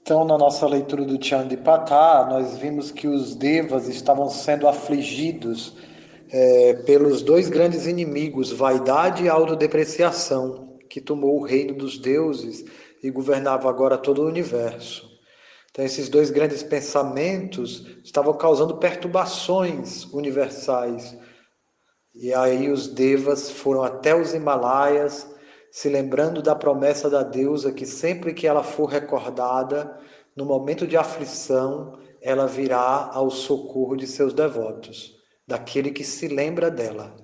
Então, na nossa leitura do Chandipatha, nós vimos que os devas estavam sendo afligidos pelos dois grandes inimigos, vaidade e autodepreciação, que tomou o reino dos deuses e governava agora todo o universo. Então, esses dois grandes pensamentos estavam causando perturbações universais. E aí os devas foram até os Himalaias, se lembrando da promessa da deusa que sempre que ela for recordada, no momento de aflição, ela virá ao socorro de seus devotos, daquele que se lembra dela.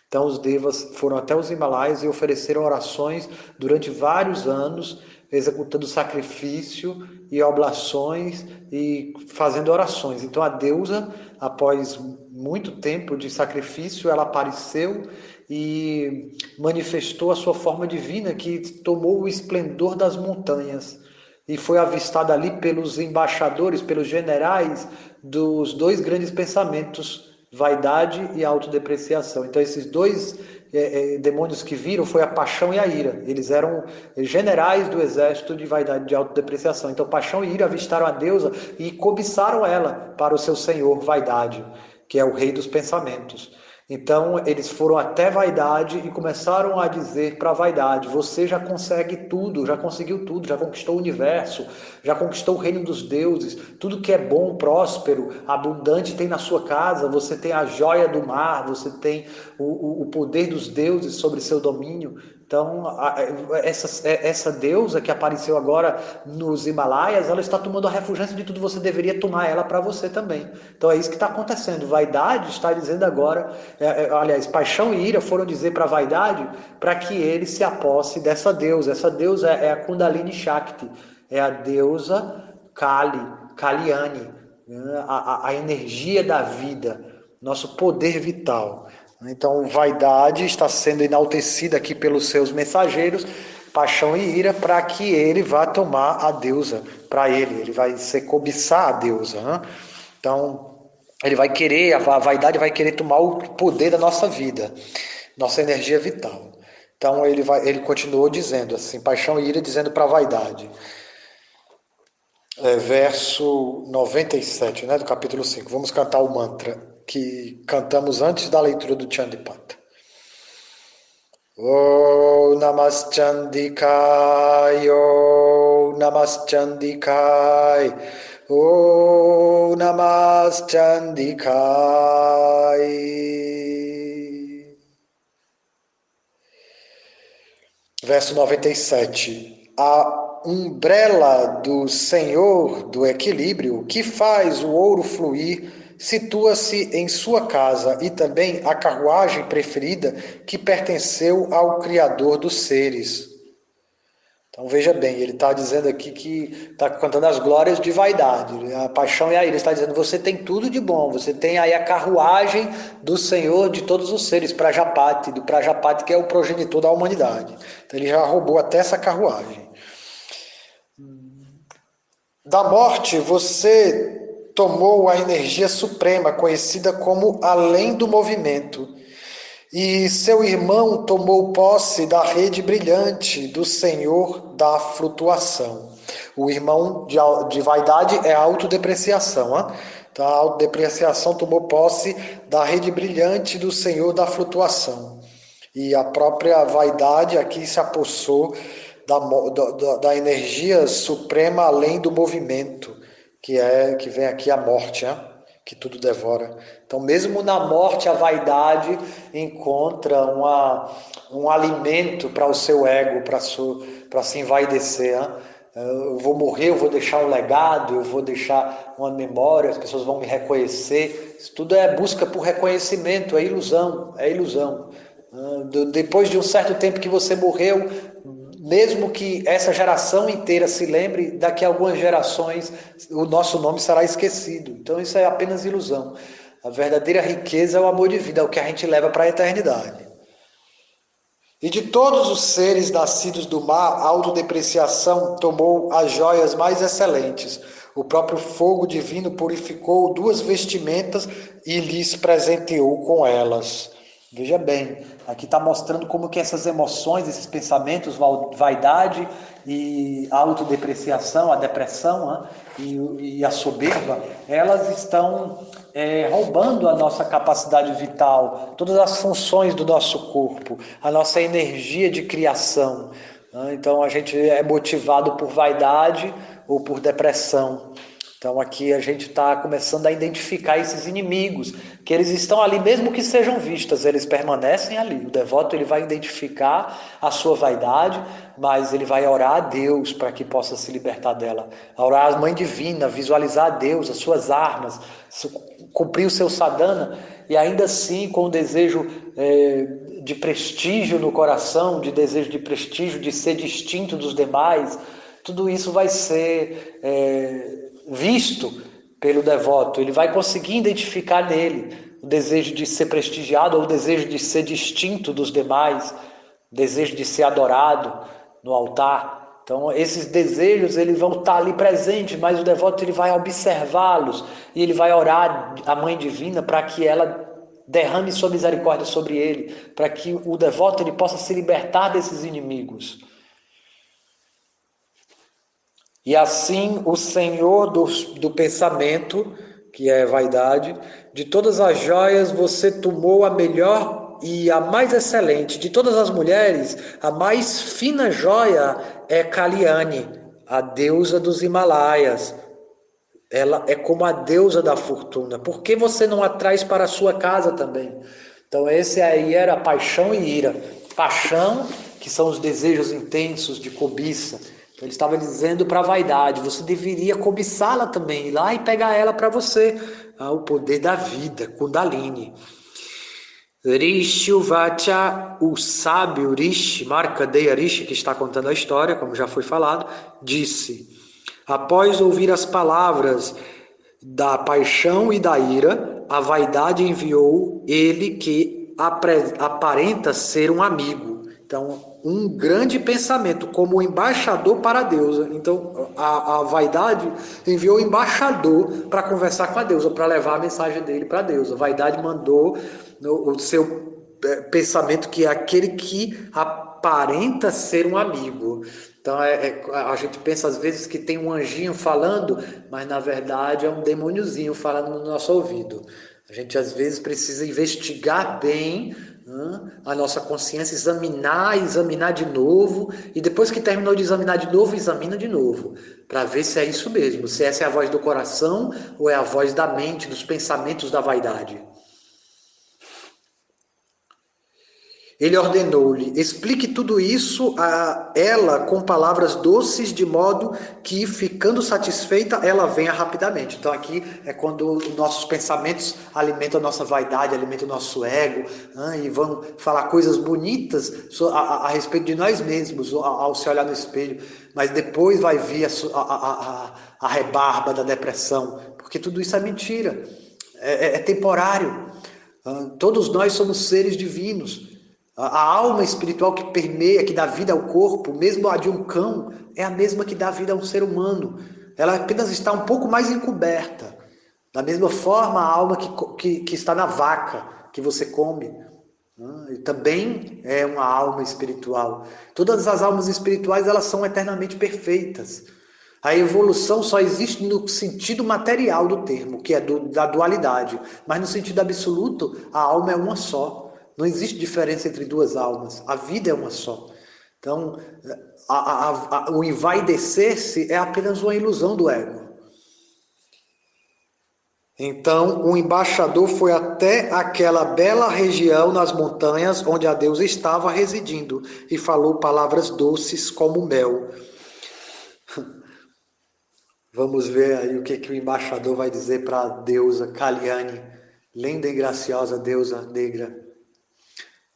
Então os devas foram até os Himalaias e ofereceram orações durante vários anos, executando sacrifício e oblações e fazendo orações. Então a deusa, após muito tempo de sacrifício, ela apareceu e manifestou a sua forma divina, que tomou o esplendor das montanhas e foi avistada ali pelos embaixadores, pelos generais dos dois grandes pensamentos, vaidade e autodepreciação. Então esses dois demônios que viram foi a paixão e a ira. Eles eram generais do exército de vaidade e de autodepreciação. Então paixão e ira avistaram a deusa e cobiçaram ela para o seu senhor vaidade, que é o rei dos pensamentos. Então eles foram até vaidade e começaram a dizer para a vaidade: você já consegue tudo, já conseguiu tudo, já conquistou o universo, já conquistou o reino dos deuses, tudo que é bom, próspero, abundante tem na sua casa, você tem a joia do mar, você tem o poder dos deuses sobre seu domínio. Então, essa deusa que apareceu agora nos Himalaias, ela está tomando a refulgência de tudo, você deveria tomar ela para você também. Então é isso que está acontecendo. Vaidade está dizendo agora, aliás, paixão e ira foram dizer para a vaidade para que ele se aposse dessa deusa. Essa deusa é a Kundalini Shakti, é a deusa Kali, Kaliani, né? A energia da vida, nosso poder vital. Então, vaidade está sendo enaltecida aqui pelos seus mensageiros, paixão e ira, para que ele vá tomar a deusa para ele vai ser cobiçar a deusa. Né? Então, ele vai querer, a vaidade vai querer tomar o poder da nossa vida, nossa energia vital. Então, ele continuou dizendo assim, paixão e ira, dizendo para a vaidade. Verso 97, né, do capítulo 5. Vamos cantar o mantra que cantamos antes da leitura do Chandipata. O Namaschandikai, O Namaschandikai, O Namaschandikai. Verso 97. A umbrella do Senhor do equilíbrio, que faz o ouro fluir, situa-se em sua casa, e também a carruagem preferida que pertenceu ao Criador dos seres. Então veja bem, ele está dizendo aqui que está cantando as glórias de vaidade, a paixão e a ira. Ele está dizendo: você tem tudo de bom, você tem aí a carruagem do Senhor de todos os seres, Prajapati, do Prajapati, que é o progenitor da humanidade. Então ele já roubou até essa carruagem. Da morte, você tomou a energia suprema, conhecida como além do movimento. E seu irmão tomou posse da rede brilhante do Senhor da flutuação. O irmão de vaidade é a autodepreciação. Hein? Então, a autodepreciação tomou posse da rede brilhante do Senhor da flutuação. E a própria vaidade aqui se apossou da energia suprema além do movimento, que vem aqui a morte, né? Que tudo devora. Então, mesmo na morte, a vaidade encontra um alimento para o seu ego, para se envaidecer. Né? Eu vou morrer, eu vou deixar um legado, eu vou deixar uma memória, as pessoas vão me reconhecer. Isso tudo é busca por reconhecimento, é ilusão, é ilusão. Depois de um certo tempo que você morreu, mesmo que essa geração inteira se lembre, daqui a algumas gerações o nosso nome será esquecido. Então isso é apenas ilusão. A verdadeira riqueza é o amor de vida, é o que a gente leva para a eternidade. E de todos os seres nascidos do mar, a autodepreciação tomou as joias mais excelentes. O próprio fogo divino purificou duas vestimentas e lhes presenteou com elas. Veja bem, aqui está mostrando como que essas emoções, esses pensamentos, vaidade e a autodepreciação, a depressão, né, e a soberba, elas estão roubando a nossa capacidade vital, todas as funções do nosso corpo, a nossa energia de criação. Né? Então a gente é motivado por vaidade ou por depressão. Então aqui a gente está começando a identificar esses inimigos, que eles estão ali, mesmo que sejam vistas, eles permanecem ali. O devoto ele vai identificar a sua vaidade, mas ele vai orar a Deus para que possa se libertar dela. Orar à Mãe Divina, visualizar a Deus, as suas armas, cumprir o seu sadhana, e ainda assim com o desejo de prestígio no coração, de desejo de prestígio, de ser distinto dos demais, tudo isso vai ser visto pelo devoto. Ele vai conseguir identificar nele o desejo de ser prestigiado ou o desejo de ser distinto dos demais, o desejo de ser adorado no altar. Então, esses desejos eles vão estar ali presentes, mas o devoto ele vai observá-los e ele vai orar à Mãe Divina para que ela derrame sua misericórdia sobre ele, para que o devoto ele possa se libertar desses inimigos. E assim o Senhor do pensamento, que é vaidade, de todas as joias você tomou a melhor e a mais excelente. De todas as mulheres, a mais fina joia é Kaliani, a deusa dos Himalaias. Ela é como a deusa da fortuna. Por que você não a traz para a sua casa também? Então esse aí era paixão e ira. Paixão, que são os desejos intensos de cobiça. Então ele estava dizendo para a vaidade, você deveria cobiçá-la também, ir lá e pegar ela para você. O poder da vida, Kundalini. Rishi Vacha, o sábio Rishi, Markandeya Rishi, que está contando a história, como já foi falado, disse: após ouvir as palavras da paixão e da ira, a vaidade enviou ele que aparenta ser um amigo. Então, um grande pensamento, como embaixador para a deusa. Então, a vaidade enviou o embaixador para conversar com a deusa, para levar a mensagem dele para a deusa. A vaidade mandou o seu pensamento, que é aquele que aparenta ser um amigo. Então a gente pensa às vezes que tem um anjinho falando, mas na verdade é um demôniozinho falando no nosso ouvido. A gente às vezes precisa investigar bem a nossa consciência, examinar de novo, e depois que terminou de examinar de novo, examina de novo, para ver se é isso mesmo, se essa é a voz do coração ou é a voz da mente, dos pensamentos da vaidade. Ele ordenou-lhe: explique tudo isso a ela com palavras doces, de modo que, ficando satisfeita, ela venha rapidamente. Então, aqui é quando os nossos pensamentos alimentam a nossa vaidade, alimentam o nosso ego, e vão falar coisas bonitas a respeito de nós mesmos, ao se olhar no espelho. Mas depois vai vir a rebarba da depressão, porque tudo isso é mentira, é temporário. Todos nós somos seres divinos. A alma espiritual que permeia, que dá vida ao corpo, mesmo a de um cão, é a mesma que dá vida a um ser humano. Ela apenas está um pouco mais encoberta. Da mesma forma, a alma que está na vaca que você come, e também é uma alma espiritual. Todas as almas espirituais elas são eternamente perfeitas. A evolução só existe no sentido material do termo, que é da dualidade. Mas no sentido absoluto, a alma é uma só. Não existe diferença entre duas almas. A vida é uma só. Então, o envaidecer-se é apenas uma ilusão do ego. Então, o embaixador foi até aquela bela região nas montanhas onde a deusa estava residindo e falou palavras doces como mel. Vamos ver aí o que o embaixador vai dizer para a deusa Kaliani, linda e graciosa deusa negra.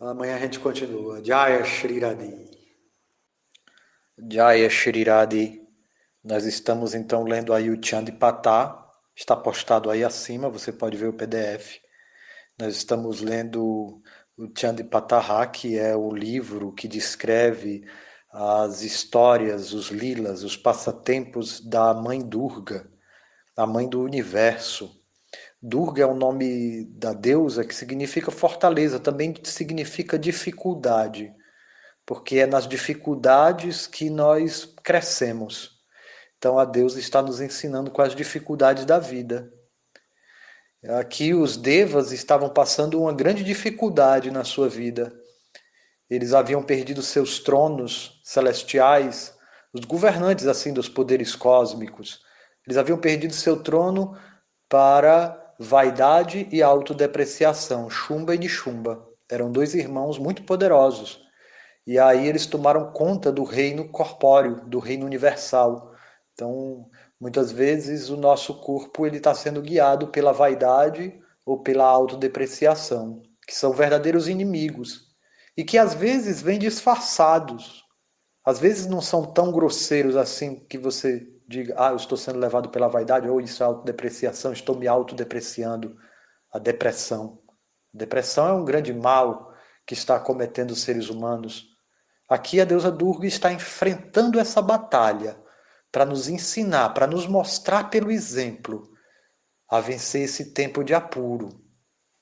Amanhã a gente continua. Jaya Shri Radhi. Jaya Shri Radhi. Nós estamos então lendo aí o Chandipatá. Está postado aí acima, você pode ver o PDF. Nós estamos lendo o Chandipatá, que é o livro que descreve as histórias, os lilas, os passatempos da Mãe Durga, a Mãe do Universo. Durga é o nome da deusa que significa fortaleza, também significa dificuldade, porque é nas dificuldades que nós crescemos. Então a deusa está nos ensinando com as dificuldades da vida. Aqui os devas estavam passando uma grande dificuldade na sua vida. Eles haviam perdido seus tronos celestiais, os governantes assim dos poderes cósmicos. Eles haviam perdido seu trono para vaidade e autodepreciação, Shumba e Nishumba. Eram dois irmãos muito poderosos. E aí eles tomaram conta do reino corpóreo, do reino universal. Então, muitas vezes o nosso corpo ele está sendo guiado pela vaidade ou pela autodepreciação, que são verdadeiros inimigos e que às vezes vêm disfarçados. Às vezes não são tão grosseiros assim que você diga, eu estou sendo levado pela vaidade, ou isso é autodepreciação, estou me autodepreciando. A depressão. A depressão é um grande mal que está acometendo os seres humanos. Aqui a deusa Durga está enfrentando essa batalha para nos ensinar, para nos mostrar pelo exemplo a vencer esse tempo de apuro.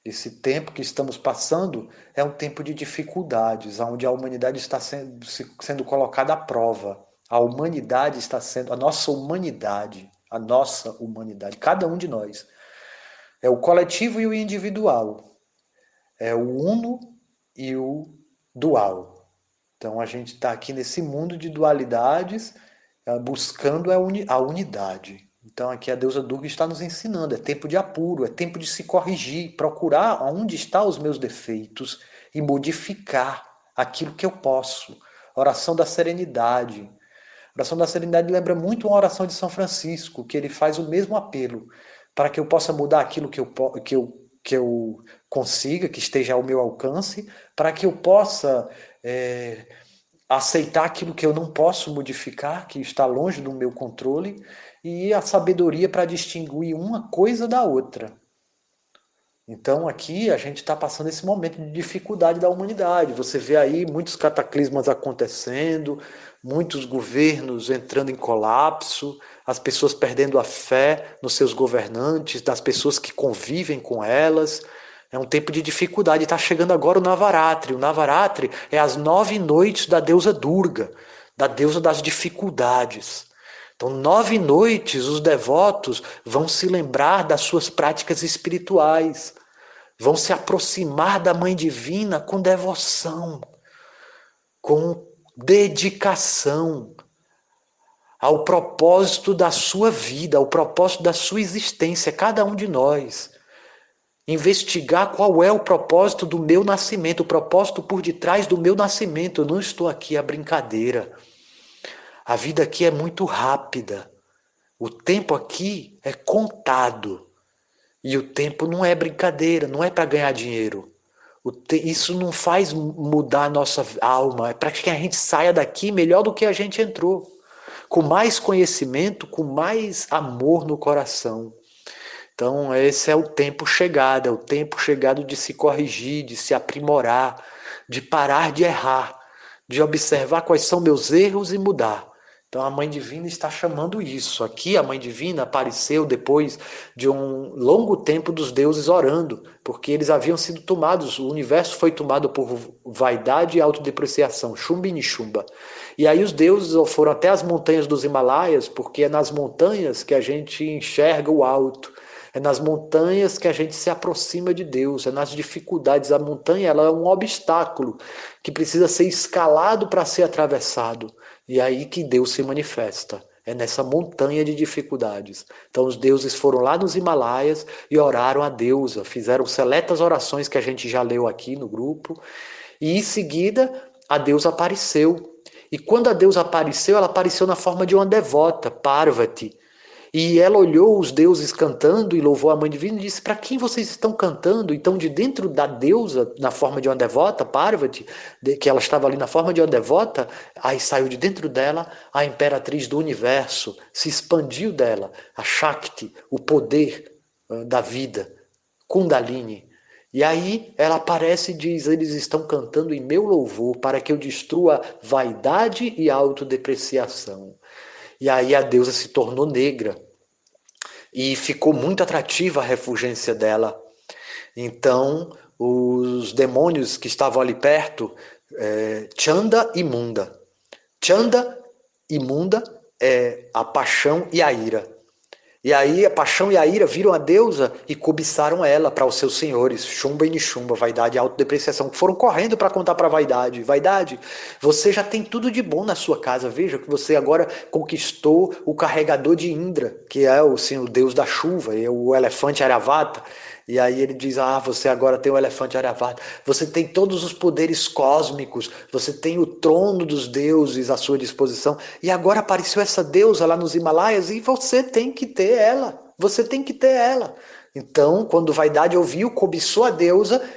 Esse tempo que estamos passando é um tempo de dificuldades, onde a humanidade está sendo colocada à prova. A humanidade está sendo, a nossa humanidade, cada um de nós. É o coletivo e o individual. É o uno e o dual. Então a gente está aqui nesse mundo de dualidades, buscando a unidade. Então aqui a deusa Durga está nos ensinando, é tempo de apuro, é tempo de se corrigir, procurar onde estão os meus defeitos e modificar aquilo que eu posso. Oração da serenidade. A oração da serenidade lembra muito uma oração de São Francisco, que ele faz o mesmo apelo, para que eu possa mudar aquilo que eu consiga, que esteja ao meu alcance, para que eu possa aceitar aquilo que eu não posso modificar, que está longe do meu controle, e a sabedoria para distinguir uma coisa da outra. Então aqui a gente está passando esse momento de dificuldade da humanidade. Você vê aí muitos cataclismas acontecendo, muitos governos entrando em colapso, as pessoas perdendo a fé nos seus governantes, das pessoas que convivem com elas. É um tempo de dificuldade. Está chegando agora o Navaratri. O Navaratri é as 9 noites da deusa Durga, da deusa das dificuldades. Então, 9 noites os devotos vão se lembrar das suas práticas espirituais, vão se aproximar da Mãe Divina com devoção, com dedicação ao propósito da sua vida, ao propósito da sua existência, cada um de nós. Investigar qual é o propósito do meu nascimento, o propósito por detrás do meu nascimento. Eu não estou aqui a brincadeira. A vida aqui é muito rápida. O tempo aqui é contado. E o tempo não é brincadeira, não é para ganhar dinheiro. Isso não faz mudar a nossa alma. É para que a gente saia daqui melhor do que a gente entrou. Com mais conhecimento, com mais amor no coração. Então, esse é o tempo chegado, é o tempo chegado de se corrigir, de se aprimorar, de parar de errar, de observar quais são meus erros e mudar. Então a Mãe Divina está chamando isso. Aqui a Mãe Divina apareceu depois de um longo tempo dos deuses orando, porque eles haviam sido tomados, o universo foi tomado por vaidade e autodepreciação, Shumba e Nishumba. E aí os deuses foram até as montanhas dos Himalaias, porque é nas montanhas que a gente enxerga o alto. É nas montanhas que a gente se aproxima de Deus, é nas dificuldades. A montanha ela é um obstáculo que precisa ser escalado para ser atravessado. E é aí que Deus se manifesta. É nessa montanha de dificuldades. Então os deuses foram lá nos Himalaias e oraram a deusa, fizeram seletas orações que a gente já leu aqui no grupo. E em seguida a deusa apareceu. E quando a deusa apareceu, ela apareceu na forma de uma devota, Parvati. E ela olhou os deuses cantando e louvou a Mãe Divina e disse: para quem vocês estão cantando? Então, de dentro da deusa, na forma de uma devota, Parvati, que ela estava ali na forma de uma devota, aí saiu de dentro dela a imperatriz do universo, se expandiu dela, a Shakti, o poder da vida, Kundalini. E aí ela aparece e diz: eles estão cantando em meu louvor para que eu destrua vaidade e autodepreciação. E aí a deusa se tornou negra. e ficou muito atrativa a refulgência dela. Então, os demônios que estavam ali perto, Chanda e Munda. Chanda e Munda é a paixão e a ira. E aí a paixão e a ira viram a deusa e cobiçaram ela para os seus senhores, Shumba e Nishumba, vaidade e autodepreciação, que foram correndo para contar para a vaidade. Vaidade, você já tem tudo de bom na sua casa. Veja que você agora conquistou o carregador de Indra, que é o deus da chuva, e o elefante Aravata. E aí ele diz, você agora tem o elefante Aravata, você tem todos os poderes cósmicos, você tem o trono dos deuses à sua disposição, e agora apareceu essa deusa lá nos Himalaias, e você tem que ter ela, você tem que ter ela. Então, quando Vaidade ouviu, cobiçou a deusa,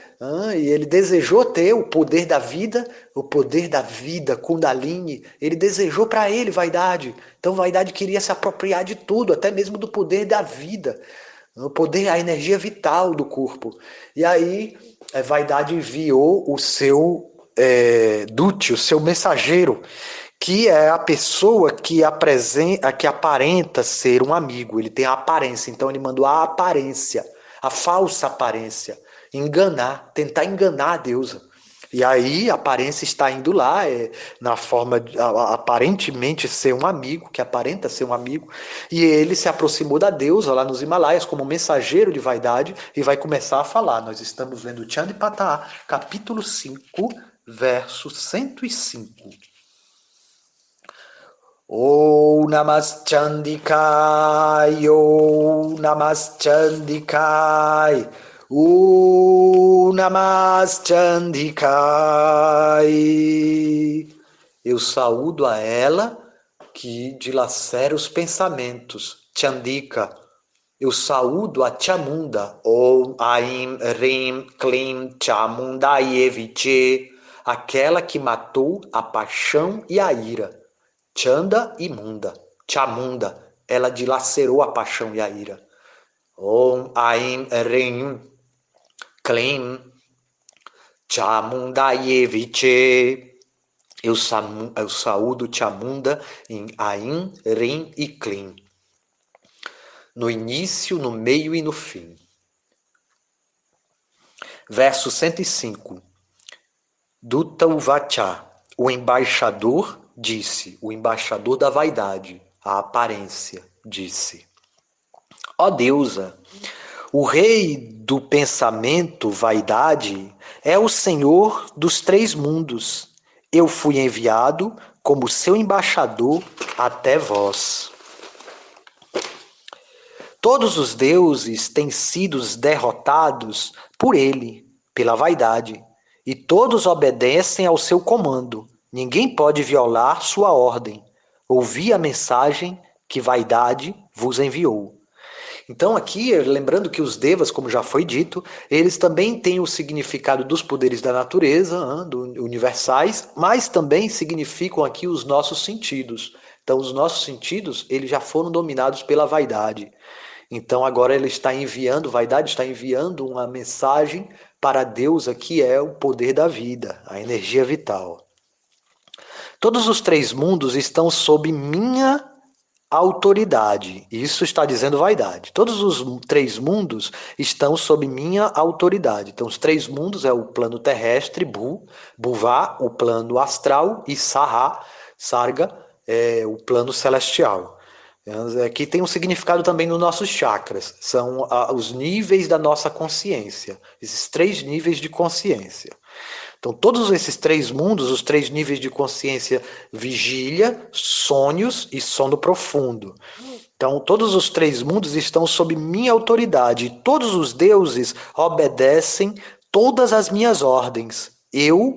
e ele desejou ter o poder da vida, Kundalini, ele desejou para ele Vaidade. Então Vaidade queria se apropriar de tudo, até mesmo do poder da vida, o poder, a energia vital do corpo. E aí, Vaidade enviou o seu Dute, o seu mensageiro, que é a pessoa que aparenta ser um amigo. Ele tem a aparência, então ele mandou a aparência, a falsa aparência, tentar enganar a deusa. E aí a aparência está indo lá, na forma de aparentemente ser um amigo, que aparenta ser um amigo, e ele se aproximou da deusa lá nos Himalaias como mensageiro de vaidade e vai começar a falar. Nós estamos lendo Chandipata, capítulo 5, verso 105. O Namas Chandikai, O Namas Chandikai, O Namas Chandikai. Eu saúdo a ela que dilacera os pensamentos, Chandika. Eu saúdo a Chamunda, Om Aim Rim Klim Chamundayeviche, aquela que matou a paixão e a ira. Chanda e Munda, Chamunda, ela dilacerou a paixão e a ira. Om Aim Rim Klim Chamundayeviche. Eu saúdo Chamunda em Aim, Rim e Klim. No início, no meio e no fim. Verso 105. Dutta-vacha, o embaixador disse, o embaixador da vaidade, a aparência, disse: Ó deusa, o rei do pensamento, vaidade, é o senhor dos 3 mundos. Eu fui enviado como seu embaixador até vós. Todos os deuses têm sido derrotados por ele, pela vaidade, e todos obedecem ao seu comando. Ninguém pode violar sua ordem. Ouvi a mensagem que vaidade vos enviou. Então aqui, lembrando que os devas, como já foi dito, eles também têm o significado dos poderes da natureza, universais, mas também significam aqui os nossos sentidos. Então os nossos sentidos, eles já foram dominados pela vaidade. Então agora ele está enviando, vaidade está enviando uma mensagem para a deusa que é o poder da vida, a energia vital. Todos os 3 mundos estão sob minha autoridade. Isso está dizendo vaidade. Todos os 3 mundos estão sob minha autoridade. Então, os 3 mundos é o plano terrestre, Bhuva, o plano astral, e Sarga, é o plano celestial. Aqui tem um significado também nos nossos chakras. São os níveis da nossa consciência. Esses 3 níveis de consciência. Então, todos esses 3 mundos, os 3 níveis de consciência, vigília, sonhos e sono profundo. Então, todos os 3 mundos estão sob minha autoridade. E todos os deuses obedecem todas as minhas ordens. Eu,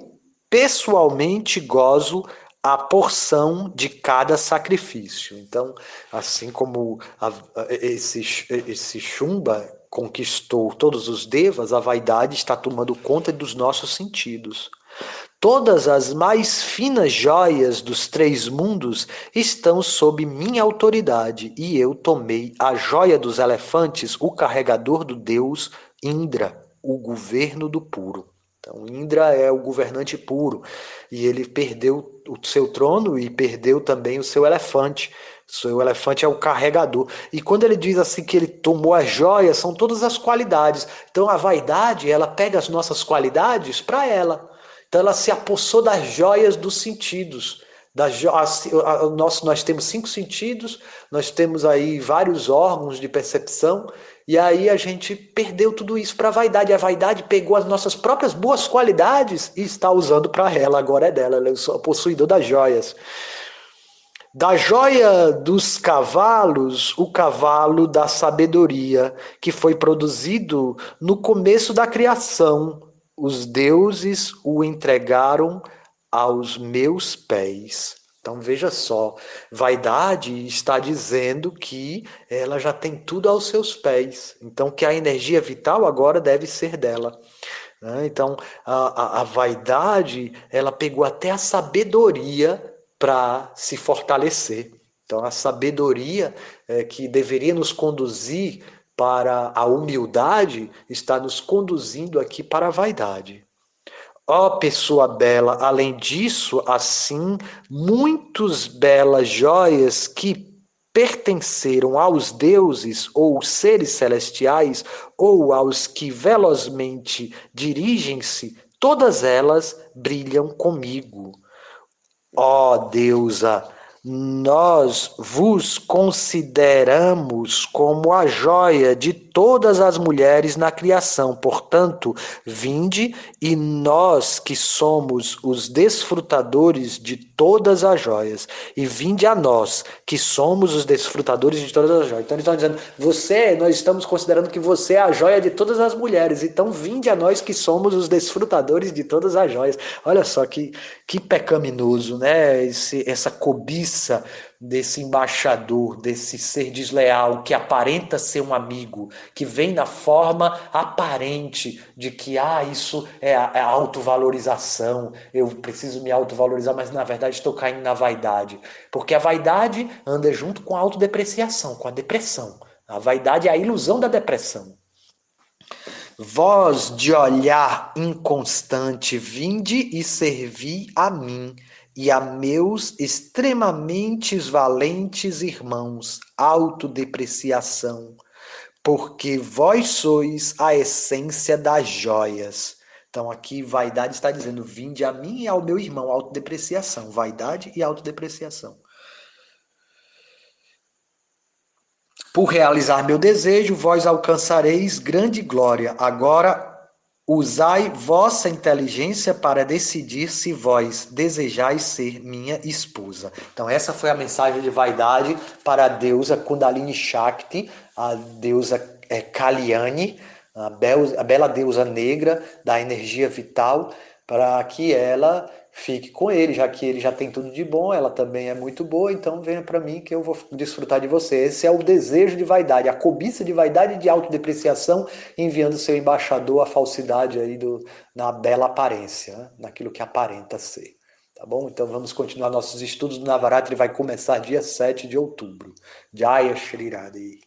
pessoalmente, gozo a porção de cada sacrifício. Então, assim como esse Shumba conquistou todos os devas, a vaidade está tomando conta dos nossos sentidos. Todas as mais finas joias dos 3 mundos estão sob minha autoridade, e eu tomei a joia dos elefantes, o carregador do deus Indra, o governo do puro. Então, Indra é o governante puro, e ele perdeu o seu trono e perdeu também o seu elefante, O elefante é o carregador. E quando ele diz assim que ele tomou as joias, são todas as qualidades. Então a vaidade, ela pega as nossas qualidades para ela. Então ela se apossou das joias dos sentidos. Nós temos 5 sentidos, nós temos aí vários órgãos de percepção, e aí a gente perdeu tudo isso para a vaidade. A vaidade pegou as nossas próprias boas qualidades e está usando para ela. Agora é dela, ela é o possuidor das joias. Da joia dos cavalos, o cavalo da sabedoria, que foi produzido no começo da criação. Os deuses o entregaram aos meus pés. Então veja só, vaidade está dizendo que ela já tem tudo aos seus pés. Então que a energia vital agora deve ser dela. Então a vaidade, ela pegou até a sabedoria para se fortalecer. Então, a sabedoria que deveria nos conduzir para a humildade está nos conduzindo aqui para a vaidade. Ó pessoa bela, além disso, assim, muitos belas joias que pertenceram aos deuses ou seres celestiais ou aos que velozmente dirigem-se, todas elas brilham comigo. Ó deusa, nós vos consideramos como a joia de todas as mulheres na criação. Portanto, vinde e nós que somos os desfrutadores de todas as joias, e vinde a nós que somos os desfrutadores de todas as joias. Então eles estão dizendo, nós estamos considerando que você é a joia de todas as mulheres, então vinde a nós que somos os desfrutadores de todas as joias. Olha só que pecaminoso, né? Essa cobiça desse embaixador, desse ser desleal que aparenta ser um amigo, que vem na forma aparente de que isso é a autovalorização, eu preciso me autovalorizar, mas na verdade estou caindo na vaidade. Porque a vaidade anda junto com a autodepreciação, com a depressão. A vaidade é a ilusão da depressão. Vós de olhar inconstante, vinde e servi a mim e a meus extremamente valentes irmãos, autodepreciação, porque vós sois a essência das joias. Então aqui vaidade está dizendo, vinde a mim e ao meu irmão, autodepreciação, vaidade e autodepreciação. Por realizar meu desejo, vós alcançareis grande glória. Agora usai vossa inteligência para decidir se vós desejais ser minha esposa. Então essa foi a mensagem de vaidade para a deusa Kundalini Shakti, a deusa Kalyani, a bela deusa negra da energia vital, para que ela fique com ele, já que ele já tem tudo de bom, ela também é muito boa, então venha para mim que eu vou desfrutar de você. Esse é o desejo de vaidade, a cobiça de vaidade e de autodepreciação, enviando seu embaixador à falsidade aí na bela aparência, né? Naquilo que aparenta ser. Tá bom? Então vamos continuar nossos estudos do Navaratri, vai começar dia 7 de outubro. Jaya Shri Radhe.